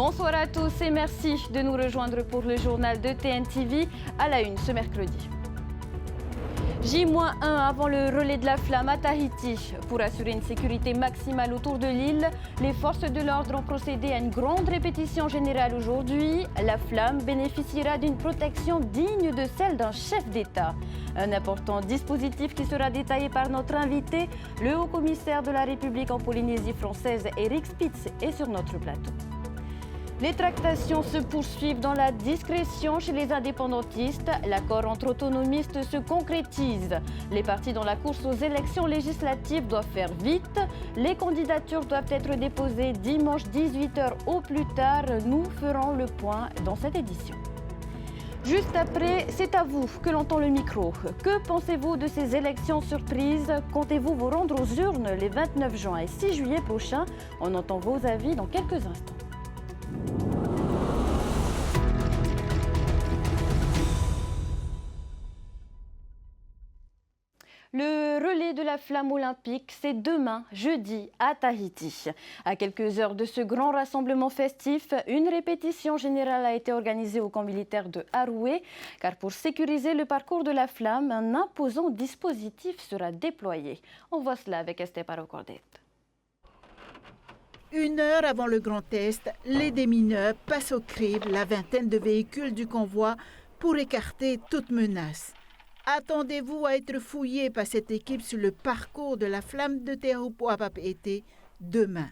Bonsoir à tous et merci de nous rejoindre pour le journal de TNTV à la une ce mercredi. J-1 avant le relais de la flamme à Tahiti. Pour assurer une sécurité maximale autour de l'île, les forces de l'ordre ont procédé à une grande répétition générale aujourd'hui. La flamme bénéficiera d'une protection digne de celle d'un chef d'État. Un important dispositif qui sera détaillé par notre invité, le haut-commissaire de la République en Polynésie française, Eric Spitz, est sur notre plateau. Les tractations se poursuivent dans la discrétion chez les indépendantistes. L'accord entre autonomistes se concrétise. Les partis dans la course aux élections législatives doivent faire vite. Les candidatures doivent être déposées dimanche 18h au plus tard. Nous ferons le point dans cette édition. Juste après, c'est à vous que l'on tend le micro. Que pensez-vous de ces élections surprises? Comptez-vous vous rendre aux urnes les 29 juin et 6 juillet prochains? On entend vos avis dans quelques instants. Le relais de la flamme olympique, c'est demain, jeudi, à Tahiti. À quelques heures de ce grand rassemblement festif, une répétition générale a été organisée au camp militaire de Haroué, car pour sécuriser le parcours de la flamme, un imposant dispositif sera déployé. On voit cela avec Esteparo Cordet. 1 heure avant le Grand Est, les démineurs passent au crible la vingtaine de véhicules du convoi pour écarter toute menace. Attendez-vous à être fouillé par cette équipe sur le parcours de la flamme de Te Aupo à Papeete demain.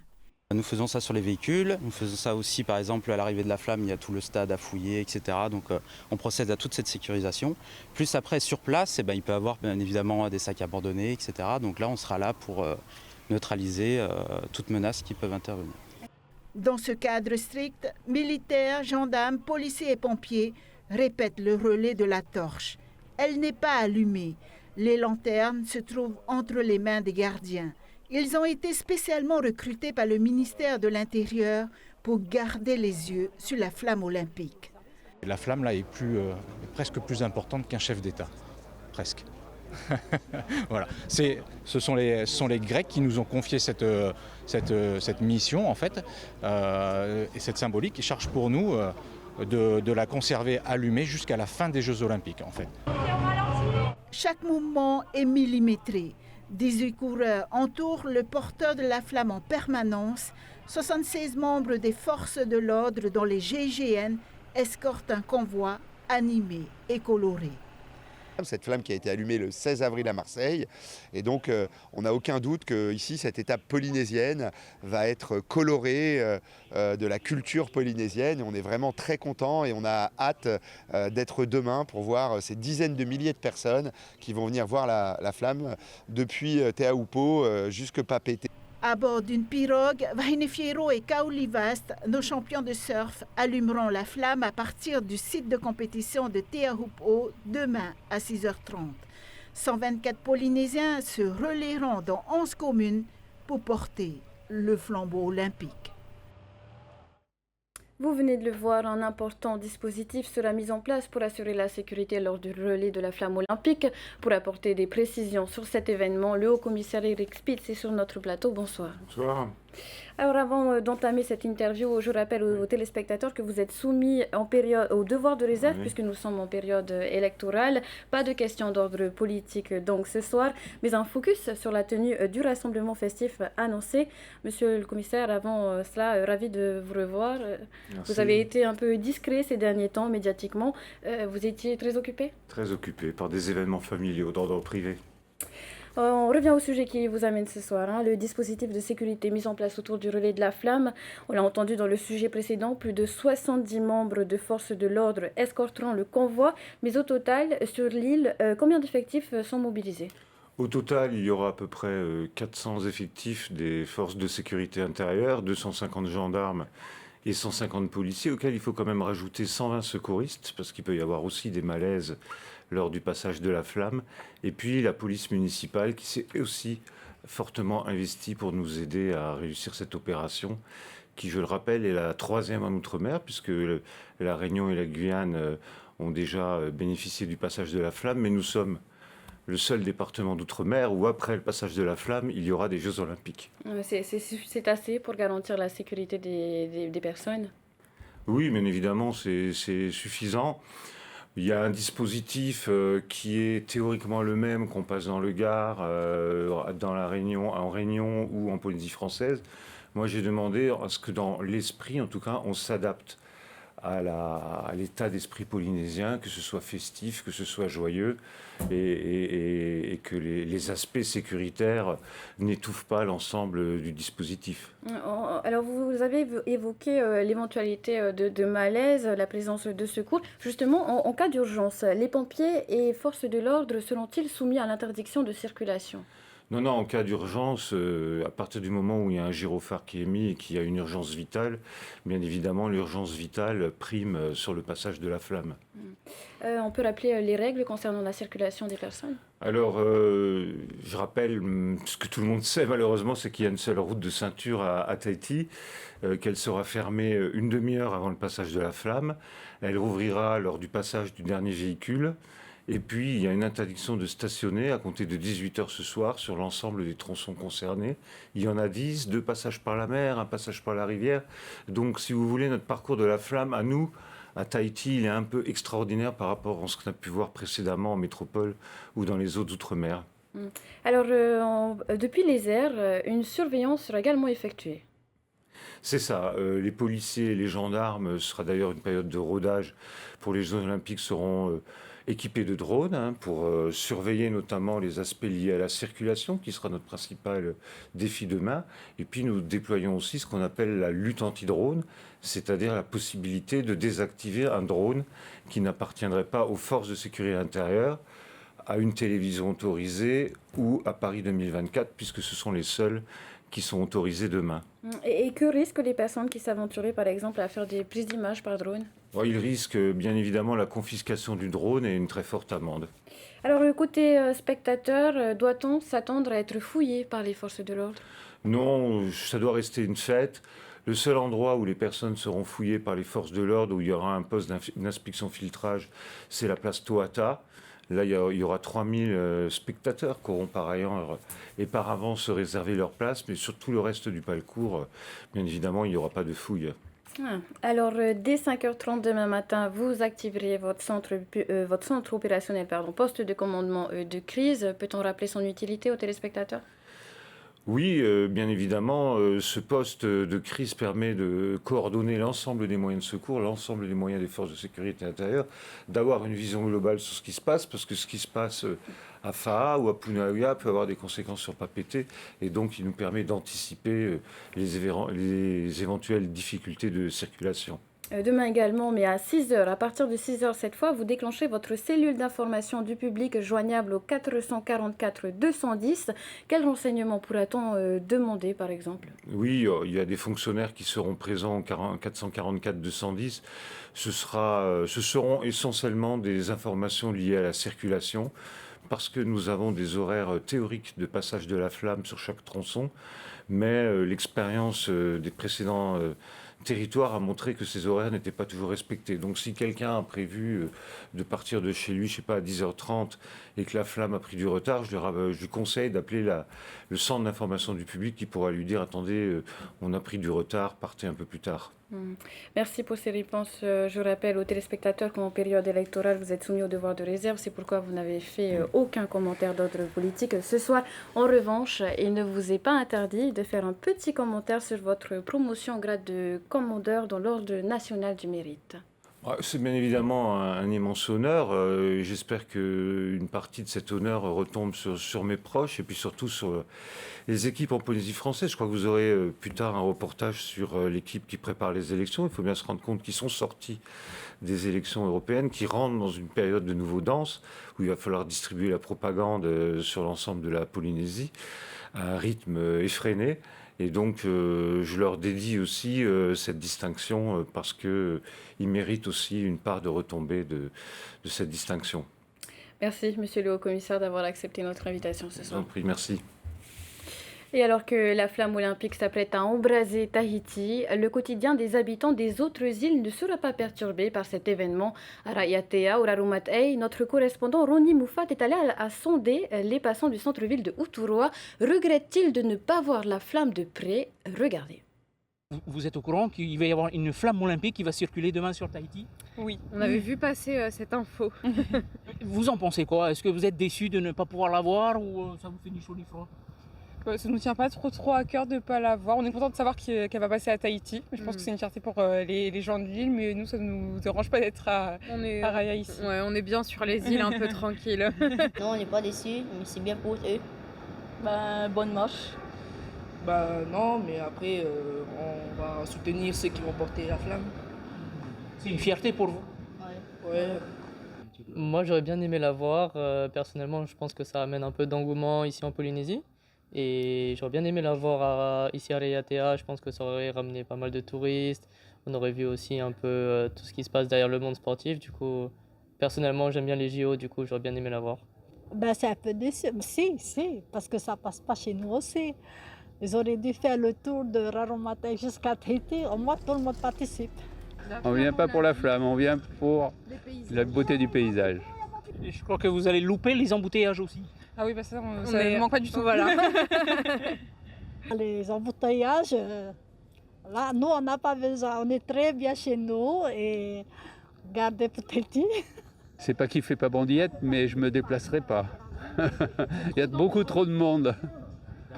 Nous faisons ça sur les véhicules, nous faisons ça aussi par exemple à l'arrivée de la flamme, il y a tout le stade à fouiller, etc. Donc on procède à toute cette sécurisation. Plus après sur place, il peut y avoir bien évidemment des sacs abandonnés, etc. Donc là on sera là pour neutraliser toute menace qui peuvent intervenir. Dans ce cadre strict, militaires, gendarmes, policiers et pompiers répètent le relais de la torche. Elle n'est pas allumée. Les lanternes se trouvent entre les mains des gardiens. Ils ont été spécialement recrutés par le ministère de l'Intérieur pour garder les yeux sur la flamme olympique. La flamme là est presque plus importante qu'un chef d'État. Presque. Voilà. Ce sont les Grecs qui nous ont confié cette mission en fait. Et cette symbolique qui charge pour nous de la conserver allumée jusqu'à la fin des Jeux Olympiques en fait. Chaque mouvement est millimétré. 18 coureurs entourent le porteur de la flamme en permanence. 76 membres des forces de l'ordre dont les GIGN escortent un convoi animé et coloré. Cette flamme qui a été allumée le 16 avril à Marseille. Et donc, on n'a aucun doute qu'ici, cette étape polynésienne va être colorée de la culture polynésienne. Et on est vraiment très contents et on a hâte d'être demain pour voir ces dizaines de milliers de personnes qui vont venir voir la flamme depuis Te Aupo jusque Papeete. À bord d'une pirogue, Vahinefiero et Kaulivast, nos champions de surf, allumeront la flamme à partir du site de compétition de Te Aupo demain à 6h30. 124 Polynésiens se relayeront dans 11 communes pour porter le flambeau olympique. Vous venez de le voir, un important dispositif sera mis en place pour assurer la sécurité lors du relais de la flamme olympique. Pour apporter des précisions sur cet événement, le haut-commissaire Eric Spitz est sur notre plateau. Bonsoir. Bonsoir. Alors avant d'entamer cette interview, je rappelle aux téléspectateurs que vous êtes soumis au devoir de réserve puisque nous sommes en période électorale. Pas de questions d'ordre politique donc ce soir, mais un focus sur la tenue du rassemblement festif annoncé. Monsieur le commissaire, avant cela, ravi de vous revoir. Merci. Vous avez été un peu discret ces derniers temps médiatiquement. Vous étiez très occupé? Très occupé par des événements familiaux d'ordre privé. On revient au sujet qui vous amène ce soir, le dispositif de sécurité mis en place autour du relais de la flamme. On l'a entendu dans le sujet précédent, plus de 70 membres de forces de l'ordre escorteront le convoi. Mais au total, sur l'île, combien d'effectifs sont mobilisés? Au total, il y aura à peu près 400 effectifs des forces de sécurité intérieure, 250 gendarmes et 150 policiers, auxquels il faut quand même rajouter 120 secouristes, parce qu'il peut y avoir aussi des malaises lors du passage de la flamme, et puis la police municipale qui s'est aussi fortement investie pour nous aider à réussir cette opération, qui, je le rappelle, est la 3e en Outre-mer, puisque la Réunion et la Guyane ont déjà bénéficié du passage de la flamme, mais nous sommes le seul département d'outre-mer où, après le passage de la flamme, il y aura des Jeux Olympiques. C'est assez pour garantir la sécurité des personnes? Oui, bien évidemment, c'est suffisant. Il y a un dispositif qui est théoriquement le même qu'on passe dans le Gard, en Réunion ou en Polynésie française. Moi, j'ai demandé à ce que dans l'esprit, en tout cas, on s'adapte à l'état d'esprit polynésien, que ce soit festif, que ce soit joyeux, et que les aspects sécuritaires n'étouffent pas l'ensemble du dispositif. Alors, vous avez évoqué l'éventualité de malaise, la présence de secours. Justement, en cas d'urgence, les pompiers et forces de l'ordre seront-ils soumis à l'interdiction de circulation? Non, en cas d'urgence, à partir du moment où il y a un gyrophare qui est mis et qu'il y a une urgence vitale, bien évidemment, l'urgence vitale prime sur le passage de la flamme. On peut rappeler les règles concernant la circulation des personnes? Alors, je rappelle ce que tout le monde sait malheureusement, c'est qu'il y a une seule route de ceinture à Tahiti, qu'elle sera fermée une demi-heure avant le passage de la flamme. Elle rouvrira lors du passage du dernier véhicule. Et puis, il y a une interdiction de stationner à compter de 18h ce soir sur l'ensemble des tronçons concernés. Il y en a 10, 2 passages par la mer, un passage par la rivière. Donc, si vous voulez, notre parcours de la flamme, à nous, à Tahiti, il est un peu extraordinaire par rapport à ce qu'on a pu voir précédemment en métropole ou dans les eaux d'outre-mer. Alors, depuis les airs, une surveillance sera également effectuée. C'est ça. Les policiers et les gendarmes, ce sera d'ailleurs une période de rodage pour les Jeux Olympiques, seront équipés de drones pour surveiller notamment les aspects liés à la circulation, qui sera notre principal défi demain. Et puis nous déployons aussi ce qu'on appelle la lutte anti-drone, c'est-à-dire la possibilité de désactiver un drone qui n'appartiendrait pas aux forces de sécurité intérieure, à une télévision autorisée ou à Paris 2024, puisque ce sont les seuls qui sont autorisés demain. Et que risquent les personnes qui s'aventuraient, par exemple, à faire des prises d'images par drone? Ils risquent bien évidemment la confiscation du drone et une très forte amende. Alors, côté spectateur, doit-on s'attendre à être fouillé par les forces de l'ordre? Non, ça doit rester une fête. Le seul endroit où les personnes seront fouillées par les forces de l'ordre, où il y aura un poste d'inspection filtrage, c'est la place Toata. Là, il y aura 3000 spectateurs qui auront par ailleurs et par avant se réserver leur place, mais sur tout le reste du parcours, bien évidemment, il n'y aura pas de fouille. Alors, dès 5h30 demain matin, vous activerez votre centre opérationnel, poste de commandement de crise. Peut-on rappeler son utilité aux téléspectateurs? Oui, bien évidemment, ce poste de crise permet de coordonner l'ensemble des moyens de secours, l'ensemble des moyens des forces de sécurité intérieure, d'avoir une vision globale sur ce qui se passe, parce que ce qui se passe à Faa ou à Punaauia peut avoir des conséquences sur Papeete, et donc il nous permet d'anticiper les éventuelles difficultés de circulation. Demain également, mais à 6h. À partir de 6h cette fois, vous déclenchez votre cellule d'information du public joignable au 444 210. Quels renseignements pourra-t-on demander, par exemple? Oui, il y a des fonctionnaires qui seront présents au 444 210. Ce seront essentiellement des informations liées à la circulation, parce que nous avons des horaires théoriques de passage de la flamme sur chaque tronçon, mais l'expérience des précédents territoire a montré que ces horaires n'étaient pas toujours respectés. Donc si quelqu'un a prévu de partir de chez lui, je sais pas, à 10h30 et que la flamme a pris du retard, je lui conseille d'appeler le centre d'information du public qui pourra lui dire « Attendez, on a pris du retard, partez un peu plus tard ». Merci pour ces réponses. Je rappelle aux téléspectateurs qu'en période électorale, vous êtes soumis au devoir de réserve. C'est pourquoi vous n'avez fait aucun commentaire d'ordre politique. Ce soir, en revanche, il ne vous est pas interdit de faire un petit commentaire sur votre promotion au grade de commandeur dans l'Ordre national du mérite. C'est bien évidemment un immense honneur. J'espère qu'une partie de cet honneur retombe sur mes proches et puis surtout sur les équipes en Polynésie française. Je crois que vous aurez plus tard un reportage sur l'équipe qui prépare les élections. Il faut bien se rendre compte qu'ils sont sortis des élections européennes, qui rentrent dans une période de nouveau danse où il va falloir distribuer la propagande sur l'ensemble de la Polynésie à un rythme effréné. Et donc, je leur dédie aussi cette distinction parce qu'ils méritent aussi une part de retombée de cette distinction. Merci, monsieur le haut-commissaire, d'avoir accepté notre invitation ce soir. Merci. Et alors que la flamme olympique s'apprête à embraser Tahiti, le quotidien des habitants des autres îles ne sera pas perturbé par cet événement. À Raiatea, au Rarumatei, notre correspondant Ronnie Moufat est allé à sonder les passants du centre-ville de Uturoa. Regrette-t-il de ne pas voir la flamme de près? Regardez. Vous êtes au courant qu'il va y avoir une flamme olympique qui va circuler demain sur Tahiti? Oui, on avait vu passer cette info. Vous en pensez quoi? Est-ce que vous êtes déçu de ne pas pouvoir la voir ou ça vous fait ni chaud ni froid? Ça ne nous tient pas trop à cœur de ne pas la voir. On est content de savoir qu'elle va passer à Tahiti. Je pense que c'est une fierté pour les gens de l'île, mais nous, ça ne nous dérange pas d'être à Raya ici. Ouais, on est bien sur les îles, un peu tranquille. Non, on n'est pas déçus, mais c'est bien pour eux. Bonne marche. Non, mais après, on va soutenir ceux qui vont porter la flamme. C'est une fierté pour vous? Ouais. Moi, j'aurais bien aimé la voir. Personnellement, je pense que ça amène un peu d'engouement ici en Polynésie. Et j'aurais bien aimé la voir ici à Raiatea. Je pense que ça aurait ramené pas mal de touristes. On aurait vu aussi un peu tout ce qui se passe derrière le monde sportif. Du coup, personnellement, j'aime bien les JO. Du coup, j'aurais bien aimé la voir. C'est un peu déçu. Si, parce que ça passe pas chez nous aussi. Ils auraient dû faire le tour de Raromatei jusqu'à Tahiti. Au moins, tout le monde participe. On ne vient pas pour la flamme, on vient pour la beauté du paysage. Et je crois que vous allez louper les embouteillages aussi. Ah oui, ça ne manque pas du tout. Voilà. Les embouteillages, là, nous, on n'a pas besoin. On est très bien chez nous et gardez pour Tahiti. C'est pas qu'il fait pas bon diète, mais je me déplacerai pas. Il y a beaucoup trop de monde.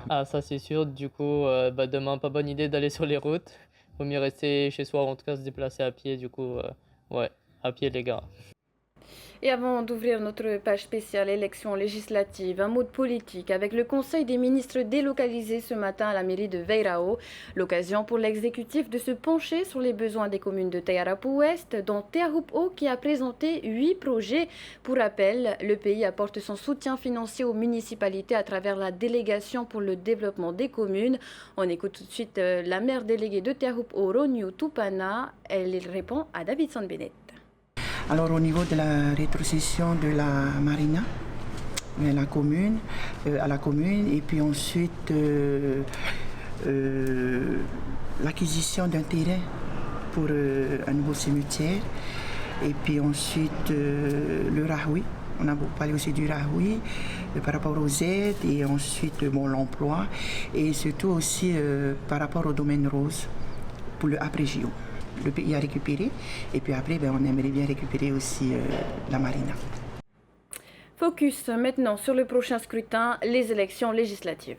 Ah, ça c'est sûr. Du coup, demain, pas bonne idée d'aller sur les routes. Vaut mieux rester chez soi, ou en tout cas se déplacer à pied. Du coup, à pied les gars. Et avant d'ouvrir notre page spéciale élections législatives, un mot de politique avec le Conseil des ministres délocalisé ce matin à la mairie de Veirao. L'occasion pour l'exécutif de se pencher sur les besoins des communes de Taiarapu-Ouest, dont Te Ahupu'o qui a présenté 8 projets. Pour rappel, le pays apporte son soutien financier aux municipalités à travers la délégation pour le développement des communes. On écoute tout de suite la maire déléguée de Te Ahupu'o, Roniu Tupana. Elle répond à Davidson Bennett. Alors au niveau de la rétrocession de la marina, à la commune, et puis ensuite l'acquisition d'un terrain pour un nouveau cimetière, et puis ensuite le Rahui. On a beaucoup parlé aussi du Rahui par rapport aux aides et ensuite l'emploi et surtout aussi par rapport au domaine rose pour le après-JO. Le pays a récupéré et puis après on aimerait bien récupérer aussi la marina. Focus maintenant sur le prochain scrutin, les élections législatives.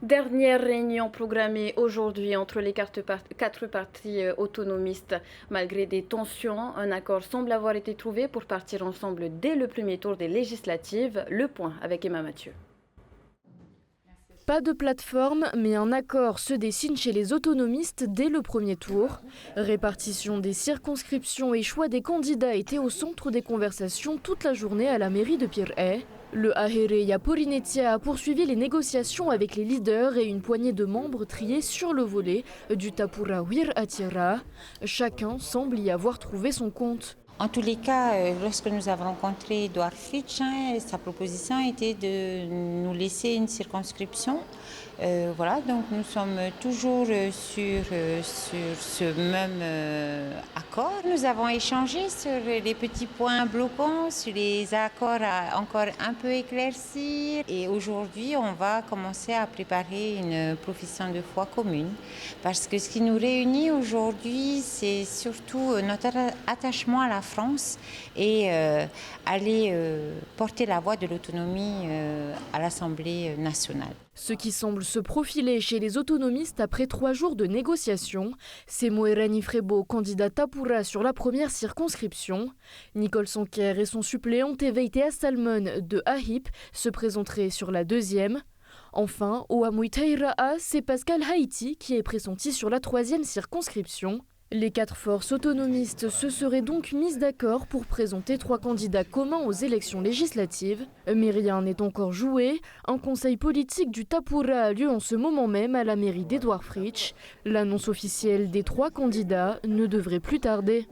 Dernière réunion programmée aujourd'hui entre les 4 partis autonomistes. Malgré des tensions, un accord semble avoir été trouvé pour partir ensemble dès le premier tour des législatives. Le point avec Emma Mathieu. Pas de plateforme, mais un accord se dessine chez les autonomistes dès le premier tour. Répartition des circonscriptions et choix des candidats étaient au centre des conversations toute la journée à la mairie de Pir'e. Le Ahereia Porinetia a poursuivi les négociations avec les leaders et une poignée de membres triés sur le volet du Tapura Wir Atira. Chacun semble y avoir trouvé son compte. En tous les cas, lorsque nous avons rencontré Edouard Fritsch, sa proposition était de nous laisser une circonscription. Donc nous sommes toujours sur ce même accord. Nous avons échangé sur les petits points bloquants, sur les accords à encore un peu éclaircir. Et aujourd'hui, on va commencer à préparer une profession de foi commune. Parce que ce qui nous réunit aujourd'hui, c'est surtout notre attachement à la France et aller porter la voix de l'autonomie à l'Assemblée nationale. Ce qui semble se profiler chez les autonomistes après 3 jours de négociations, c'est Moerani Frebo, candidat Tapura sur la première circonscription. Nicole Sanker et son suppléant Teveitea Salmon de Ahip se présenteraient sur la deuxième. Enfin, Oamuitairaa, c'est Pascal Haïti qui est pressenti sur la 3e circonscription. Les 4 forces autonomistes se seraient donc mises d'accord pour présenter 3 candidats communs aux élections législatives. Mais rien n'est encore joué. Un conseil politique du Tapura a lieu en ce moment même à la mairie d'Edouard Fritsch. L'annonce officielle des 3 candidats ne devrait plus tarder.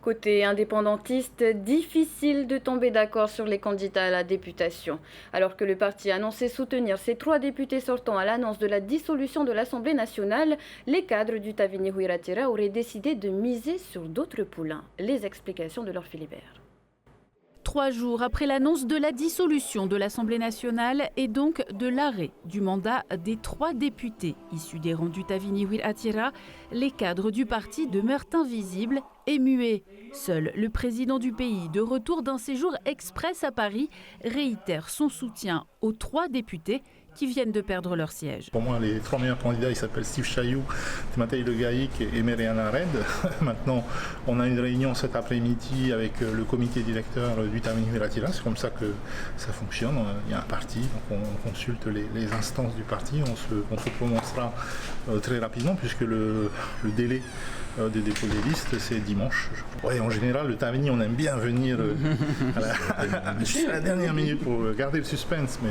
Côté indépendantiste, difficile de tomber d'accord sur les candidats à la députation. Alors que le parti a annoncé soutenir ses 3 députés sortants à l'annonce de la dissolution de l'Assemblée nationale, les cadres du Tavini Huiratira auraient décidé de miser sur d'autres poulains. Les explications de Laure Philibert. 3 jours après l'annonce de la dissolution de l'Assemblée nationale et donc de l'arrêt du mandat des 3 députés issus des rangs du Tavini Wir Attira, les cadres du parti demeurent invisibles et muets. Seul le président du pays, de retour d'un séjour express à Paris, réitère son soutien aux 3 députés qui viennent de perdre leur siège. Pour moi, les 3 meilleurs candidats, ils s'appellent Steve Chayou, Timotei Le Gaïc et Mariana Red. Maintenant, on a une réunion cet après-midi avec le comité directeur du Tavini Wir Attira. C'est comme ça que ça fonctionne. Il y a un parti, donc on consulte les instances du parti. On se prononcera très rapidement puisque le délai de dépôt des listes, c'est dimanche. Ouais, en général, le Tavini, on aime bien venir juste à la dernière minute pour garder le suspense, mais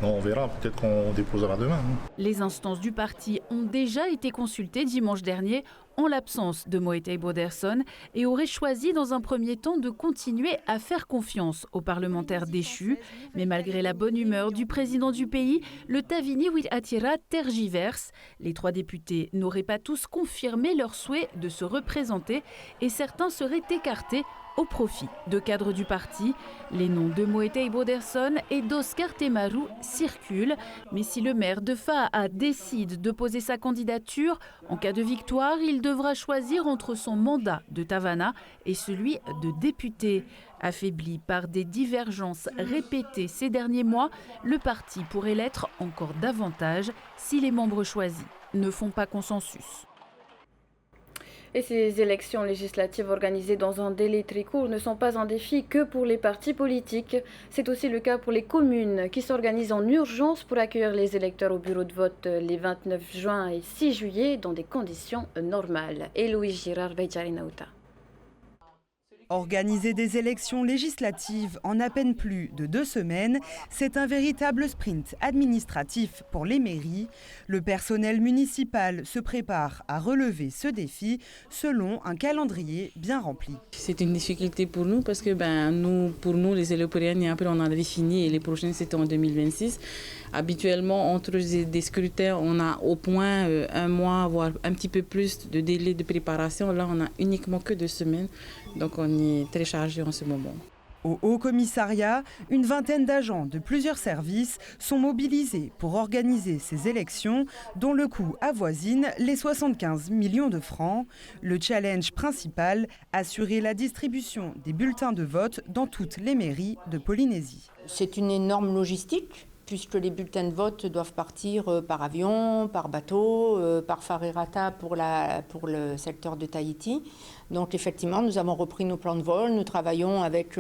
non, on verra, peut-être qu'on déposera demain. Les instances du parti ont déjà été consultées dimanche dernier en l'absence de Moetei Boderson et auraient choisi dans un premier temps de continuer à faire confiance aux parlementaires déchus. Mais malgré la bonne humeur du président du pays, le Tavini Wir Attira tergiverse. Les 3 députés n'auraient pas tous confirmé leur souhait de se représenter et certains seraient écartés au profit de cadres du parti. Les noms de Moetei Boderson et d'Oscar Temaru circulent. Mais si le maire de Fa'a décide de poser sa candidature, en cas de victoire, il devra choisir entre son mandat de Tavana et celui de député. Affaibli par des divergences répétées ces derniers mois, le parti pourrait l'être encore davantage si les membres choisis ne font pas consensus. Et ces élections législatives organisées dans un délai très court ne sont pas un défi que pour les partis politiques. C'est aussi le cas pour les communes qui s'organisent en urgence pour accueillir les électeurs au bureau de vote les 29 juin et 6 juillet dans des conditions normales. Héloïse Girard, Vejarinauta. Organiser des élections législatives en à peine plus de 2 semaines, c'est un véritable sprint administratif pour les mairies. Le personnel municipal se prépare à relever ce défi selon un calendrier bien rempli. C'est une difficulté pour nous parce que pour nous, les électeurs, on en avait fini et les prochaines c'était en 2026. Habituellement, entre des scrutins, on a au moins 1 mois, voire un petit peu plus de délai de préparation. Là, on a uniquement que 2 semaines. Donc on est très chargé en ce moment. Au Haut-Commissariat, une vingtaine d'agents de plusieurs services sont mobilisés pour organiser ces élections dont le coût avoisine les 75 millions de francs. Le challenge principal, assurer la distribution des bulletins de vote dans toutes les mairies de Polynésie. C'est une énorme logistique, puisque les bulletins de vote doivent partir par avion, par bateau, par Farerata pour le secteur de Tahiti. Donc effectivement, nous avons repris nos plans de vol, nous travaillons avec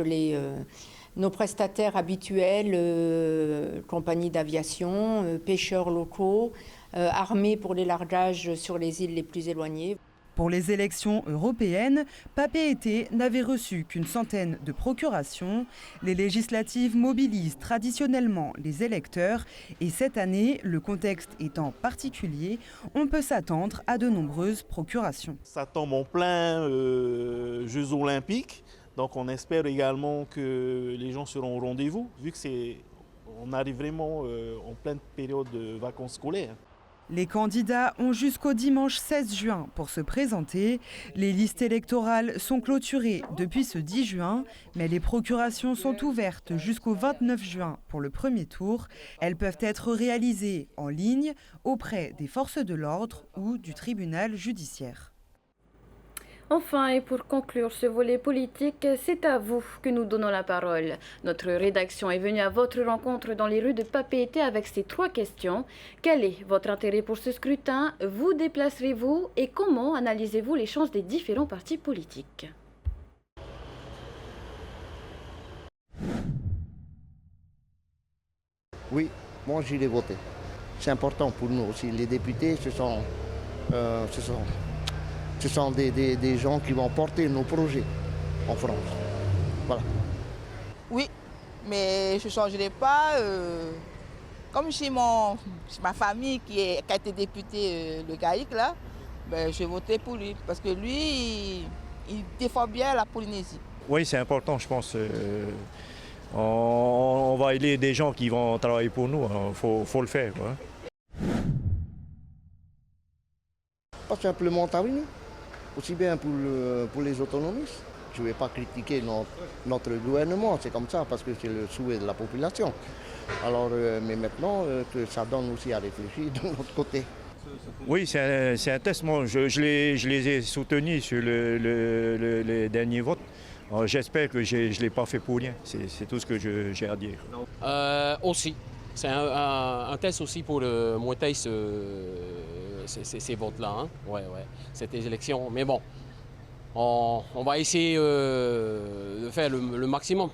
nos prestataires habituels, compagnies d'aviation, pêcheurs locaux, armés pour les largages sur les îles les plus éloignées. Pour les élections européennes, Papeete n'avait reçu qu'une centaine de procurations. Les législatives mobilisent traditionnellement les électeurs et cette année, le contexte étant particulier, on peut s'attendre à de nombreuses procurations. Ça tombe en plein Jeux olympiques, donc on espère également que les gens seront au rendez-vous, vu qu'on arrive vraiment en pleine période de vacances scolaires. Les candidats ont jusqu'au dimanche 16 juin pour se présenter. Les listes électorales sont clôturées depuis ce 10 juin, mais les procurations sont ouvertes jusqu'au 29 juin pour le premier tour. Elles peuvent être réalisées en ligne auprès des forces de l'ordre ou du tribunal judiciaire. Enfin, et pour conclure ce volet politique, c'est à vous que nous donnons la parole. Notre rédaction est venue à votre rencontre dans les rues de Papeete avec ces 3 questions. Quel est votre intérêt pour ce scrutin? Vous déplacerez-vous? Et comment analysez-vous les chances des différents partis politiques? Oui, moi j'irai voter. C'est important pour nous aussi. Les députés, ce sont des gens qui vont porter nos projets en France. Voilà. Oui, mais je ne changerai pas. Comme chez ma famille qui a été député, le GAIC, là, je vais voter pour lui. Parce que lui, il défend bien la Polynésie. Oui, c'est important, je pense. On va aider des gens qui vont travailler pour nous. Il faut le faire. Quoi. Pas simplement Tavini. Aussi bien pour les autonomistes. je ne vais pas critiquer notre gouvernement, c'est comme ça, parce que c'est le souhait de la population. Alors, mais maintenant, que ça donne aussi à réfléchir de notre côté. Oui, c'est un test. Moi, je les ai soutenus sur les derniers votes. J'espère que je ne l'ai pas fait pour rien. C'est tout ce que j'ai à dire. Aussi. C'est un test aussi pour le Muay Thai, ces votes-là. Hein. Ouais, c'était les élections. Mais bon, on va essayer de faire le maximum.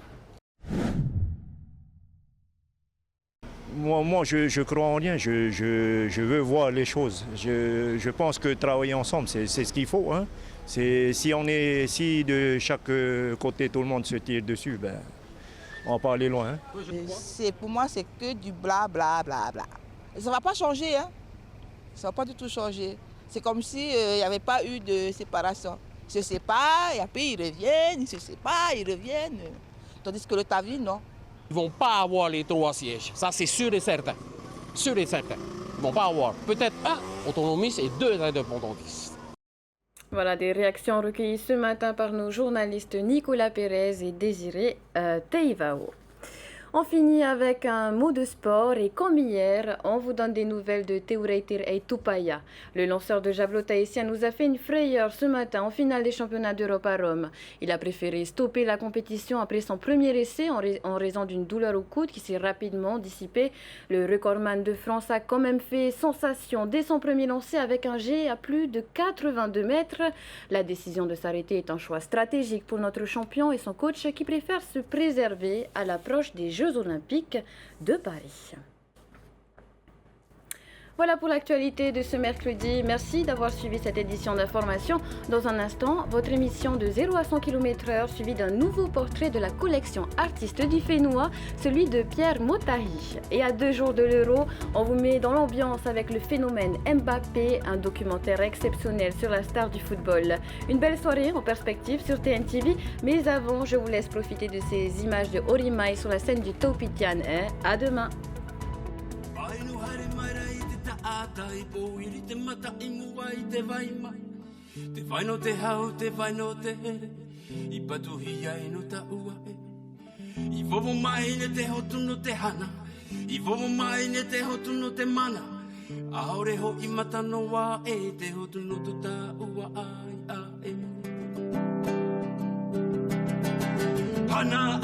Moi, je crois en rien. Je veux voir les choses. Je pense que travailler ensemble, c'est ce qu'il faut. Hein. Si de chaque côté, tout le monde se tire dessus, ben, on va pas aller loin. Hein. Pour moi, c'est que du bla bla bla bla. Ça ne va pas changer. Hein. Ça ne va pas du tout changer. C'est comme s'il n'y avait pas eu de séparation. Ils se séparent, et après ils reviennent, ils se séparent, ils reviennent. Tandis que le Tavi, non. Ils ne vont pas avoir les 3 sièges. Ça, c'est sûr et certain. Sûr et certain. Ils ne vont pas avoir peut-être 1 autonomiste et 2 indépendantistes. Voilà des réactions recueillies ce matin par nos journalistes Nicolas Pérez et Désiré Teivao. On finit avec un mot de sport et comme hier, on vous donne des nouvelles de Teureitir et Tupaya. Le lanceur de javelot tahitien nous a fait une frayeur ce matin en finale des championnats d'Europe à Rome. Il a préféré stopper la compétition après son premier essai en raison d'une douleur au coude qui s'est rapidement dissipée. Le recordman de France a quand même fait sensation dès son premier lancer avec un jet à plus de 82 mètres. La décision de s'arrêter est un choix stratégique pour notre champion et son coach qui préfère se préserver à l'approche des Jeux Olympiques de Paris. Voilà pour l'actualité de ce mercredi. Merci d'avoir suivi cette édition d'information. Dans un instant, votre émission de 0 à 100 km/h suivie d'un nouveau portrait de la collection artiste du Fénois, celui de Pierre Motahi. Et à 2 jours de l'Euro, on vous met dans l'ambiance avec le phénomène Mbappé, un documentaire exceptionnel sur la star du football. Une belle soirée en perspective sur TNTV, mais avant, je vous laisse profiter de ces images de Orimai sur la scène du Taupitian. À demain. Atai po iri te mata I mua I te vai mai Te vai no te hau, te vai no te here I patuhi ai no ta ua I vovo mai ne te hotu no te hana I vovo mai ne te hotu no te mana Aore ho I mata no wa te hotu no to ta ua ai Hana